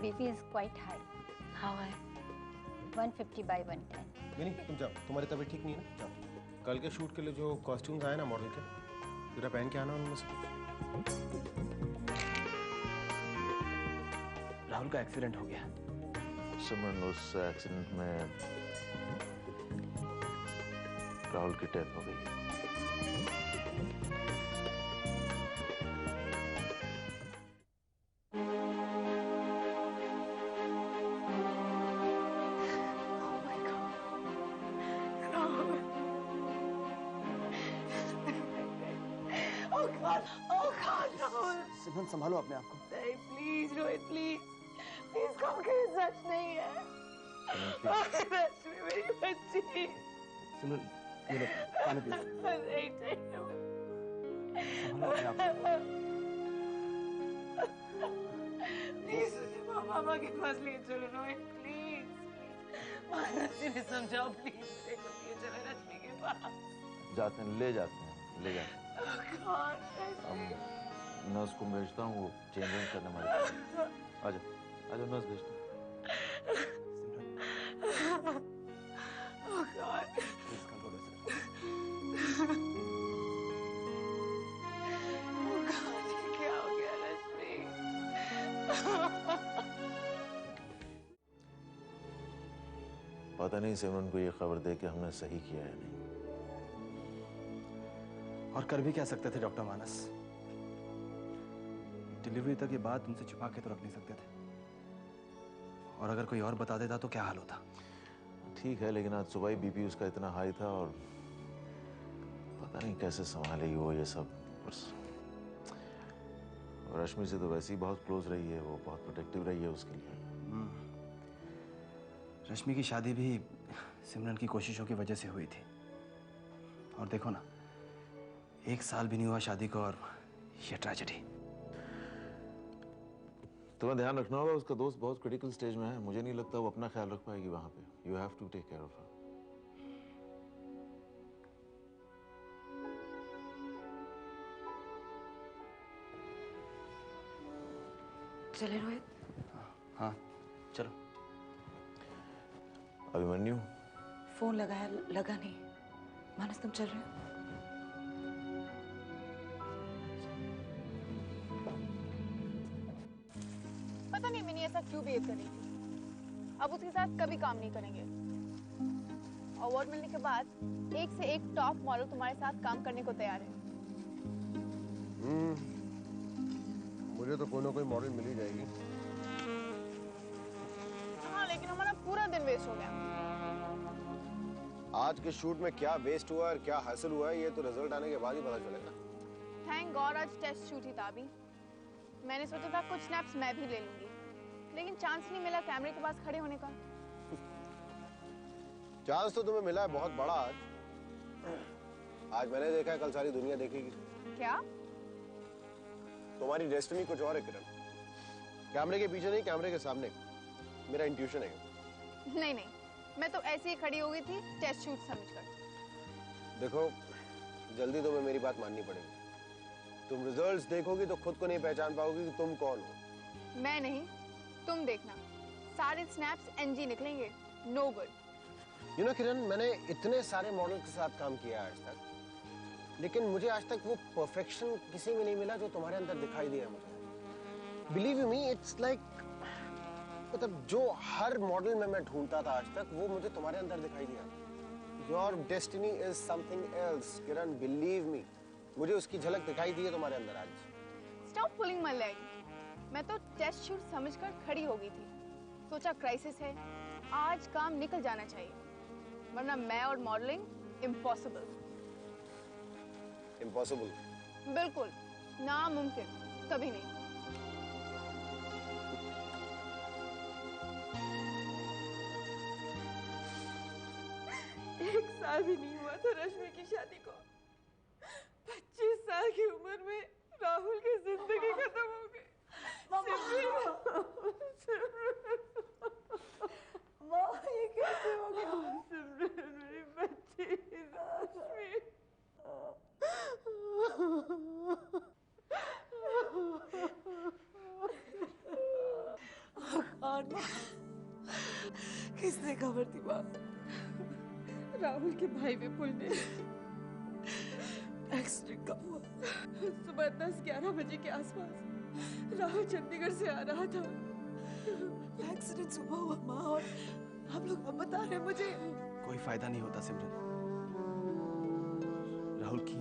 BP is quite high. How high? 150/110. नहीं तुम जाओ, तुम्हारी तबीयत ठीक नहीं है ना, जाओ। कल के शूट के लिए जो कॉस्ट्यूम्स आए ना मॉडल के, जरा पहन के आना उनमें से। राहुल का एक्सीडेंट हो गया। सिमरन, उस एक्सीडेंट में राहुल की डेथ हो गई। सिमरन, संभालो अपने आप को। नहीं, प्लीज रोहित, प्लीज प्लीज कहो कि सच नहीं है। रश्मि मेरी बच्ची। सिमरन, ये लो पानी पी। नहीं चाहिए। संभालो अपने आप को। प्लीज मुझे मामा के पास ले चलो रोहित, प्लीज। मानसी ने समझाओ, प्लीज मेरे को ले चलो रश्मि के पास। जाते हैं, ले जाते हैं, ले जाते हैं। नर्स को भेजता हूँ, वो चेंज करने वाली। आजा, आजा, नर्स भेजता हूँ। Oh God. Please control yourself. Oh God, ये क्या हो गया रश्मि? पता नहीं सिमरन को ये खबर दे के हमने सही किया है नहीं। और कर भी क्या सकते थे डॉक्टर मानस? डिलीवरी तक ये बात उनसे छुपा के तो रख नहीं सकते थे। और अगर कोई और बता देता तो क्या हाल होता? ठीक है, लेकिन आज सुबह ही बीपी उसका इतना हाई था और पता नहीं कैसे संभालेगी वो ये सब। और रश्मि से तो वैसे ही बहुत क्लोज रही है, वो बहुत प्रोटेक्टिव रही है उसके लिए। रश्मि की शादी भी सिमरन की कोशिशों की वजह से हुई थी। और देखो ना, 1 साल भी नहीं हुआ शादी को और ये ट्रेजेडी। तुम्हें ध्यान रखना होगा, उसका दोस्त बहुत क्रिटिकल स्टेज में है। मुझे नहीं लगता वो अपना ख्याल रख पाएगी वहां पे। You have to take care of her. चले रोहित? हाँ चलो। अभिमन्यु, फोन लगाया, लगा नहीं। मानस तुम चल रहे हो? पता नहीं मिनी ऐसा क्यों बिहेव कर रही थी। अब उसके साथ कभी काम नहीं करेंगे। अवार्ड मिलने के बाद एक से एक टॉप मॉडल तुम्हारे साथ काम करने को तैयार है। मुझे तो कोई ना कोई मॉडल मिल ही जाएगी। हाँ, लेकिन हमारा पूरा दिन वेस्ट हो गया। आज के शूट में क्या वेस्ट हुआ और क्या हासिल हुआ है, ये तो रिजल्ट आने के बाद ही पता चलेगा। थैंक गॉड आज टेस्ट शूट ही था अभी। मैंने सोचा था कुछ स्नैप्स मैं भी ले लूंगी, लेकिन चांस नहीं मिला कैमरे के पास खड़े होने का। चांस तो तुम्हें मिला है बहुत बड़ा आज। आज मैंने देखा है, कल सारी दुनिया देखेगी। क्या? तुम्हारी डेस्टिनी कुछ और है किरण। कैमरे के पीछे नहीं, कैमरे के सामने। मेरा इंट्यूशन है। नहीं नहीं, मैं तो ऐसे ही खड़ी हो गई थी टेस्ट शूट समझकर। देखो, जल्दी तुम्हें मेरी बात माननी पड़ेगी। तुम रिजल्ट्स देखोगी तो खुद को नहीं पहचान पाओगी कि तुम कौन हो। मैं नहीं, तुम देखना, सारे स्नैप्स एनजी निकलेंगे। No good. You know Kiran, मैंने इतने सारे मॉडल के साथ काम किया आज तक, लेकिन मुझे आज तक वो परफेक्शन किसी में नहीं मिला जो तुम्हारे अंदर दिखाई दिया मुझे। Believe you me, it's like, मतलब जो हर मॉडल में मैं ढूंढता था आज तक, वो मुझे तुम्हारे अंदर दिखाई दिया। Your destiny is something else Kiran, believe me. मुझे उसकी झलक दिखाई दी है तुम्हारे अंदर आज। Stop pulling my leg. मैं तो टेस्ट शूट समझकर खड़ी हो गई थी। सोचा क्राइसिस है, आज काम निकल जाना चाहिए, वरना मैं और मॉडलिंग इम्पॉसिबल। इम्पॉसिबल? बिल्कुल नामुमकिन, कभी नहीं। एक साल भी नहीं हुआ था रश्मि की शादी को। 25 साल की उम्र में राहुल की जिंदगी खत्म हो गई। माँ, ये कैसे हो गया? सिमरन मेरी बच्ची रश्मि। कौन माँ? किसने खबर दी माँ? राहुल के भाई विपुल ने। एक्सीडेंट कब हुआ? सुबह 10-11 बजे के आसपास राहुल चंडीगढ़ से आ रहा था। एक्सीडेंट सुबह हुआ माँ, और हम लोग अब बता रहे हैं मुझे। कोई फायदा नहीं होता सिमरन। राहुल की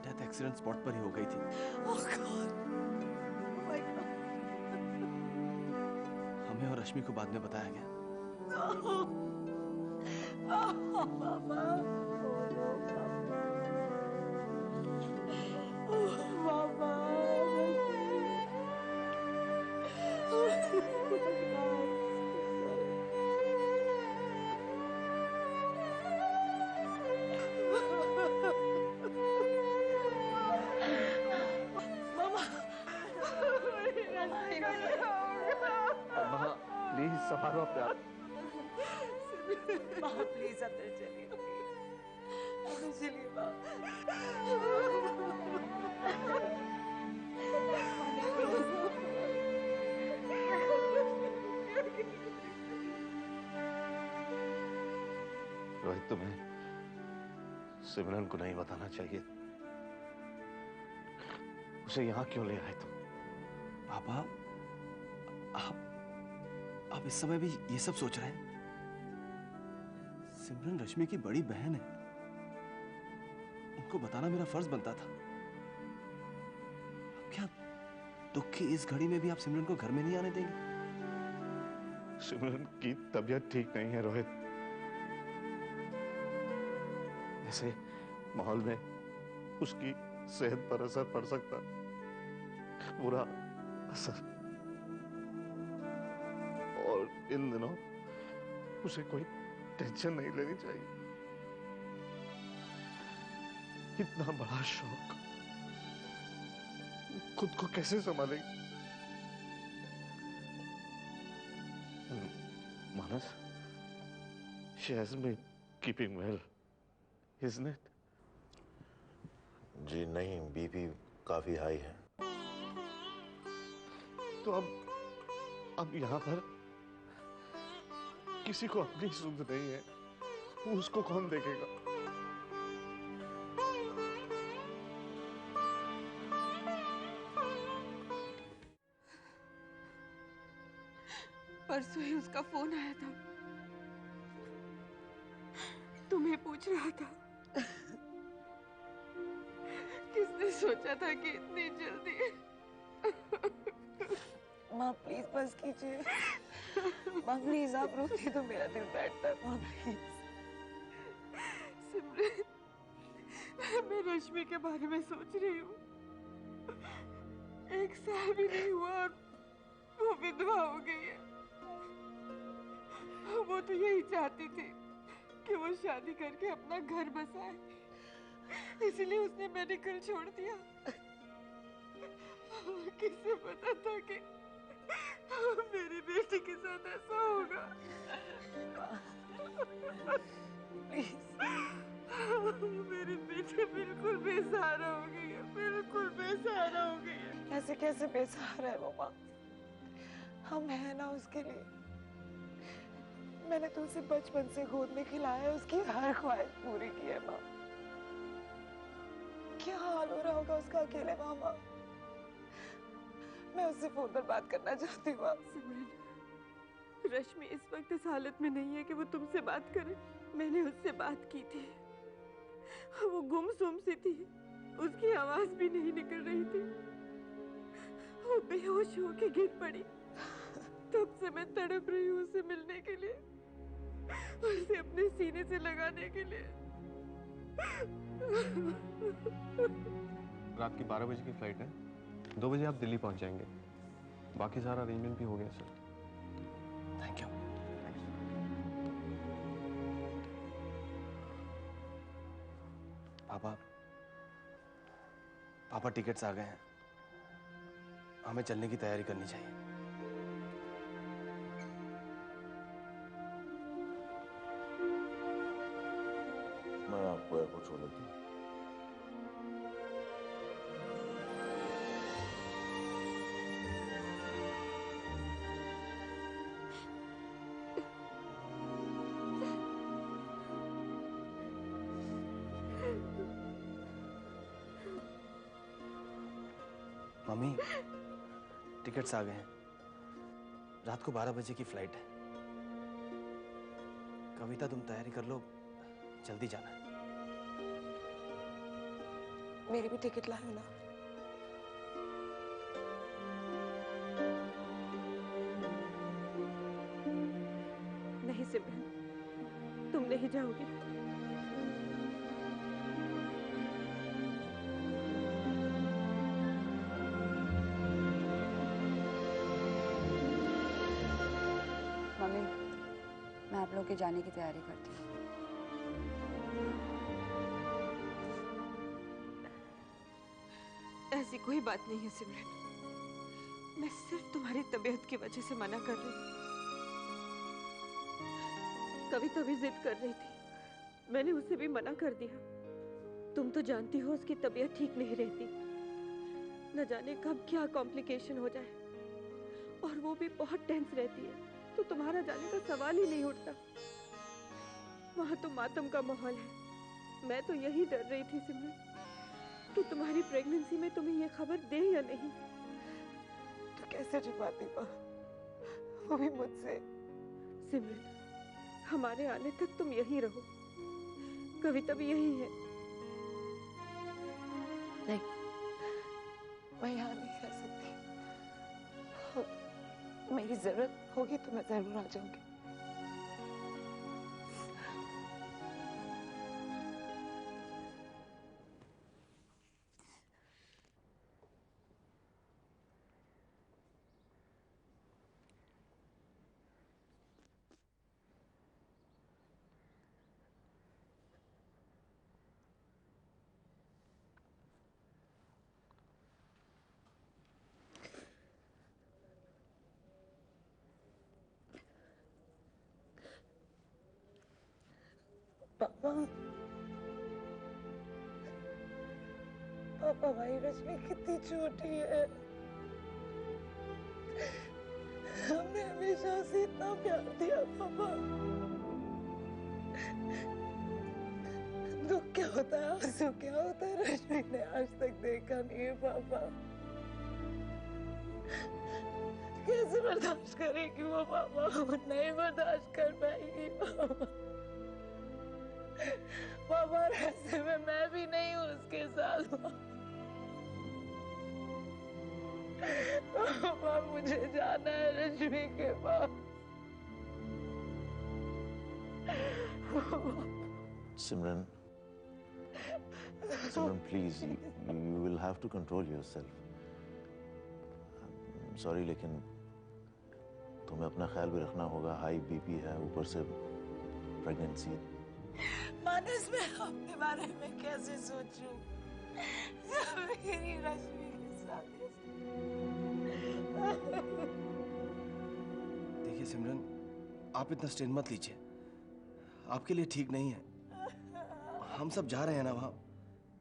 डेथ एक्सीडेंट स्पॉट पर ही हो गई थी। Oh God! Oh my God! हमें और रश्मि को बाद में बताया गया। No! Oh, Mama! Oh, Mama! Please संभालो अपने आप। माँ प्लीज अंदर चलिए, अंदर चलिए माँ। रोहित, तुम्हें सिमरन को नहीं बताना चाहिए। उसे यहाँ क्यों ले आए तुम? पापा, आप इस समय भी ये सब सोच रहे हैं? सिमरन रश्मि की बड़ी बहन है, उनको बताना मेरा फर्ज बनता था। अब क्या दुख की इस घड़ी में भी आप सिमरन को घर में नहीं आने देंगे? सिमरन की तबीयत ठीक नहीं है रोहित। ऐसे माहौल में उसकी सेहत पर असर पड़ सकता, बुरा असर। और इन दिनों उसे कोई टेंशन नहीं लेनी चाहिए। इतना बड़ा शौक खुद को कैसे संभालेगी? Manas, she hasn't been keeping well, isn't it? जी नहीं, बीपी काफी हाई है। तो अब यहाँ पर किसी को अपनी सुध नहीं है, उसको कौन देखेगा? परसों ही उसका फोन आया था, तुम्हें पूछ रहा था। किसने सोचा था कि इतनी जल्दी? माँ प्लीज बस कीजिए। माँ प्लीज, आप रोती तो मेरा दिल बैठता है। माँ प्लीज। सिमरन, मैं रश्मि के बारे में सोच रही हूँ। 1 साल भी नहीं हुआ और वो विधवा हो गई है। वो तो यही चाहती थी कि वो शादी करके अपना घर बसाए, इसलिए उसने मेडिकल छोड़ दिया। किसे पता था कि मेरी बेटी के साथ ऐसा होगा? मेरी बेटी बिल्कुल बेसहारा हो गई है, बिल्कुल बेसहारा हो गई है। कैसे कैसे बेसहारा है वो माँ? हम हैं ना उसके लिए। मैंने तो उसे बचपन से गोद में खिलाया है, उसकी हर ख्वाहिश पूरी की है माँ। क्या हाल हो रहा होगा उसका अकेले मामा? मैं उससे फोन पर बात करना चाहती हूँ। सिमरन, रश्मि इस वक्त इस हालत में नहीं है कि वो तुमसे बात करे। मैंने उससे बात की थी, वो गुमसुम सी थी, उसकी आवाज भी नहीं निकल रही थी। वो बेहोश होके गिर पड़ी। तब से मैं तड़प रही हूँ उसे मिलने के लिए, उसे अपने सीने से लगाने के लिए। रात की 12 बजे की फ्लाइट है, 2 बजे आप दिल्ली पहुंच जाएंगे। बाकी सारा अरेंजमेंट भी हो गया सर। Thank you. पापा टिकट्स आ गए हैं, हमें चलने की तैयारी करनी चाहिए। मैं आपको एयरपोर्ट छोड़ देता हूँ। मम्मी, टिकट्स आ गए हैं। रात को 12 बजे की फ्लाइट है। कविता तुम तैयारी कर लो, जल्दी जाना है। मेरी भी टिकट लाओ ना। नहीं सिमरन, तुम नहीं जाओगी। मम्मी, मैं आप लोग के जाने की तैयारी करती हूँ। ऐसी कोई बात नहीं है सिमरन। मैं सिर्फ तुम्हारी तबीयत की वजह से मना कर रही हूँ। कविता भी जिद कर रही थी, मैंने उसे भी मना कर दिया। तुम तो जानती हो उसकी तबीयत ठीक नहीं रहती, न जाने कब क्या कॉम्प्लिकेशन हो जाए, और वो भी बहुत टेंस रहती है, तो तुम्हारा जाने का सवाल ही नहीं उठता। वहां तो मातम का माहौल है। मैं तो यही डर रही थी सिमरन कि तुम्हारी प्रेगनेंसी में तुम्हें ये खबर दे या नहीं। तो कैसे छुपाती माँ, वो भी मुझसे। सिमरन, हमारे आने तक तुम यहीं रहो। कविता भी यही है। नहीं, मैं यहाँ नहीं रह सकती। मेरी जरूरत होगी तो मैं जरूर आ जाऊंगी। पापा, पापा भाई रश्मि कितनी छोटी है। हमने हमेशा उसे इतना प्यार दिया पापा। दुख क्या होता है, आंसू क्या होता है, रश्मि ने आज तक देखा नहीं है पापा। कैसे बर्दाश्त करेगी वो पापा, वो नहीं बर्दाश्त कर पाएगी पापा। पापा ऐसे में मैं भी नहीं हूँ उसके साथ। पापा मुझे जाना है रश्मि के पास। Simran, Simran, please, you will have to control yourself. I'm sorry, लेकिन तुम्हें अपना ख्याल भी रखना होगा। हाई बीपी है, ऊपर से प्रेगनेंसी। मानस, मैं अपने बारे में कैसे सोचूं? मेरी रश्मि के साथ। देखिए सिमरन, आप इतना स्ट्रेन मत लीजिए। आपके लिए ठीक नहीं है। हम सब जा रहे हैं ना वहाँ,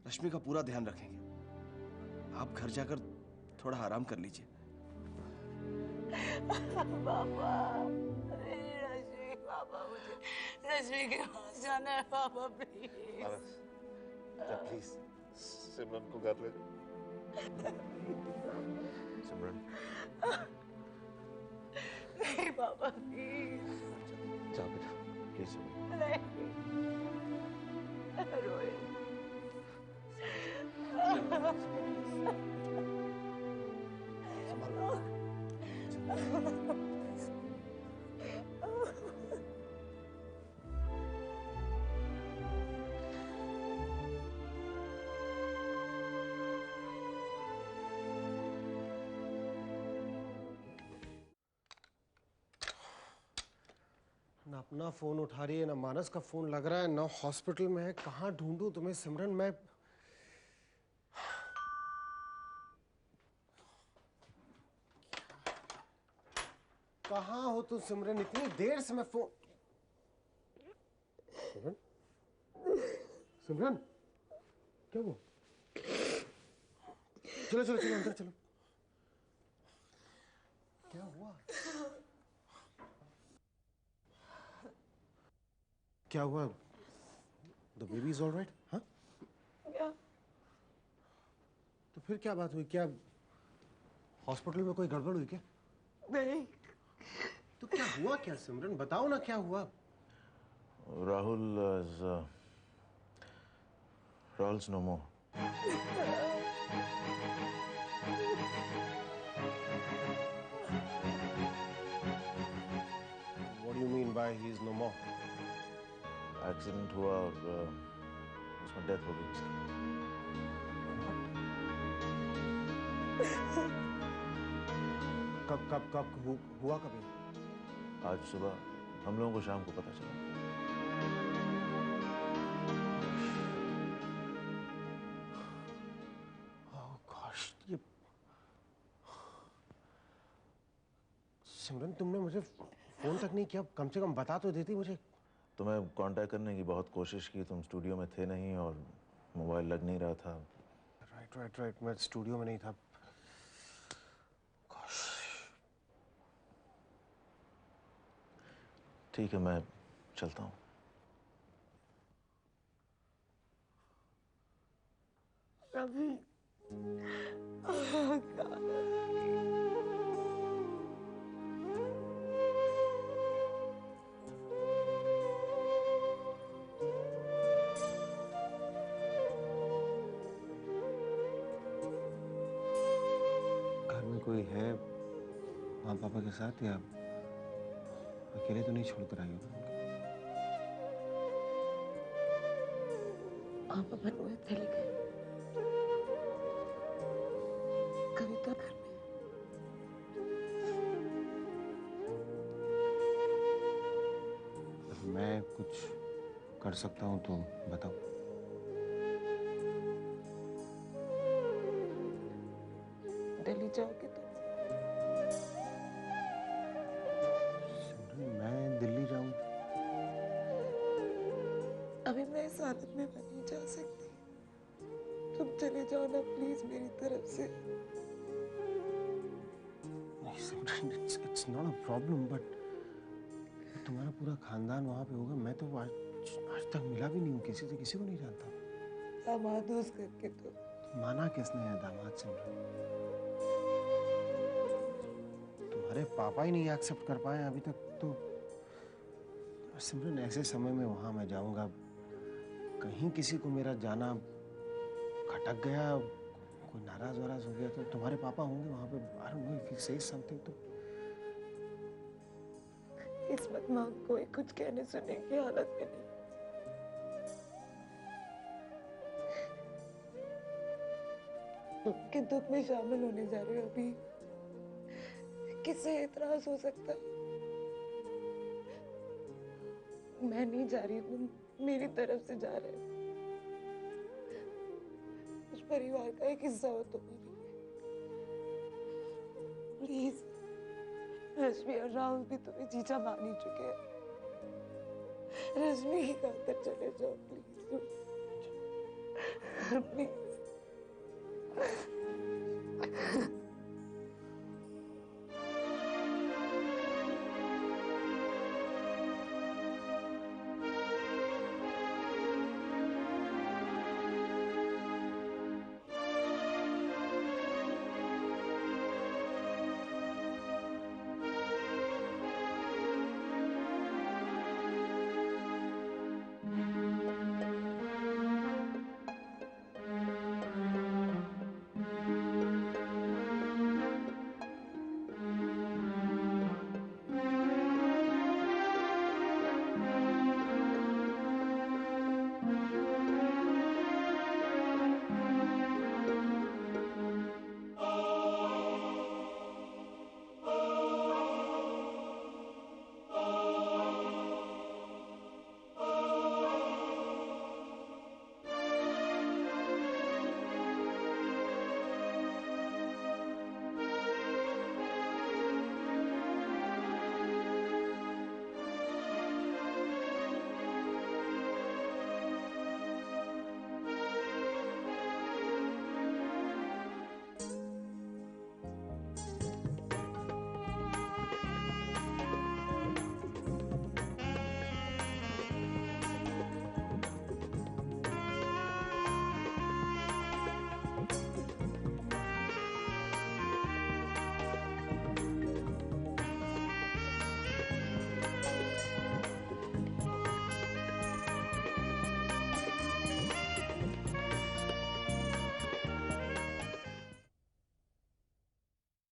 रश्मि का पूरा ध्यान रखेंगे। आप घर जाकर थोड़ा आराम कर लीजिए। पापा, मेरी रश्मि, पापा मुझे रश्मि के पास जाना है पापा, प्लीज। प्लीज सिमरन को घर ले जाओ। सिमरन, नहीं पापा प्लीज। जाओ बेटा, प्लीज। नहीं, रोहित। ना अपना फोन उठा रही है, ना मानस का फोन लग रहा है, ना हॉस्पिटल में है। कहाँ ढूंढूं तुम्हें सिमरन? मैं कहाँ हो तुम सिमरन? इतनी देर से मैं फोन। सिमरन, सिमरन, क्या हुआ? चलो चलो चलो अंदर चलो। क्या हुआ? क्या हुआ? The baby is all right? हाँ? क्या? तो फिर क्या बात हुई? क्या हॉस्पिटल में कोई गड़बड़ हुई क्या? नहीं। तो क्या हुआ क्या सिमरन, बताओ ना क्या हुआ? Rahul's no more. What do you mean by he is no more? Accident हुआ और उसमें डेथ हो गई उसकी। कब हुआ कभी? आज सुबह हम लोगों को शाम को पता चला। Oh gosh, ये सिमरन तुमने मुझे फोन तक नहीं किया, कम से कम बता तो देती मुझे। तुम्हें कांटेक्ट करने की बहुत कोशिश की, तुम स्टूडियो में थे नहीं और मोबाइल लग नहीं रहा था। राइट, मैं स्टूडियो में नहीं था। ठीक है, मैं चलता हूँ। रवि, घर में कोई है माँ पापा के साथ, या अकेले तो नहीं छोड़कर आई हो? माँ पापा रोए चले गए, कविता घर में। मैं कुछ कर सकता हूँ तो बताओ। दिल्ली जाओगे तो? सिमरन मैं दिल्ली जाऊँ? अभी मैं इस हालत में मैं नहीं जा सकती। तुम चले जाओ ना प्लीज मेरी तरफ से। नहीं Simran, it's not a problem, but तुम्हारा पूरा खानदान वहाँ पे होगा। मैं तो आज तक मिला भी नहीं हूँ किसी से, किसी को नहीं जानता। दामाद हो उस घर के तो। माना किसने है दामाद सिमरन? तुम्हारे पापा ही नहीं एक्सेप्ट कर पाए अभी तक तो। सिमरन ऐसे समय में वहां मैं जाऊंगा, कहीं किसी को मेरा जाना खटक गया, कोई नाराज वाराज हो गया तो तुम्हारे पापा होंगे वहां पे। I don't know if he says something तो। इस वक्त माँ कोई कुछ कहने सुनने की हालत में नहीं। के दुख में शामिल होने जा रहे हो अभी। किससे एतराज हो सकता है? मैं नहीं जा रही, तुम मेरी तरफ से जा रहे हो। उस परिवार का एक हिस्सा हो तुम्हारे। प्लीज, रश्मि और राहुल भी तुम्हें जीजा मान ही चुके हैं। रश्मि की खातिर चले जाओ प्लीज, प्लीज।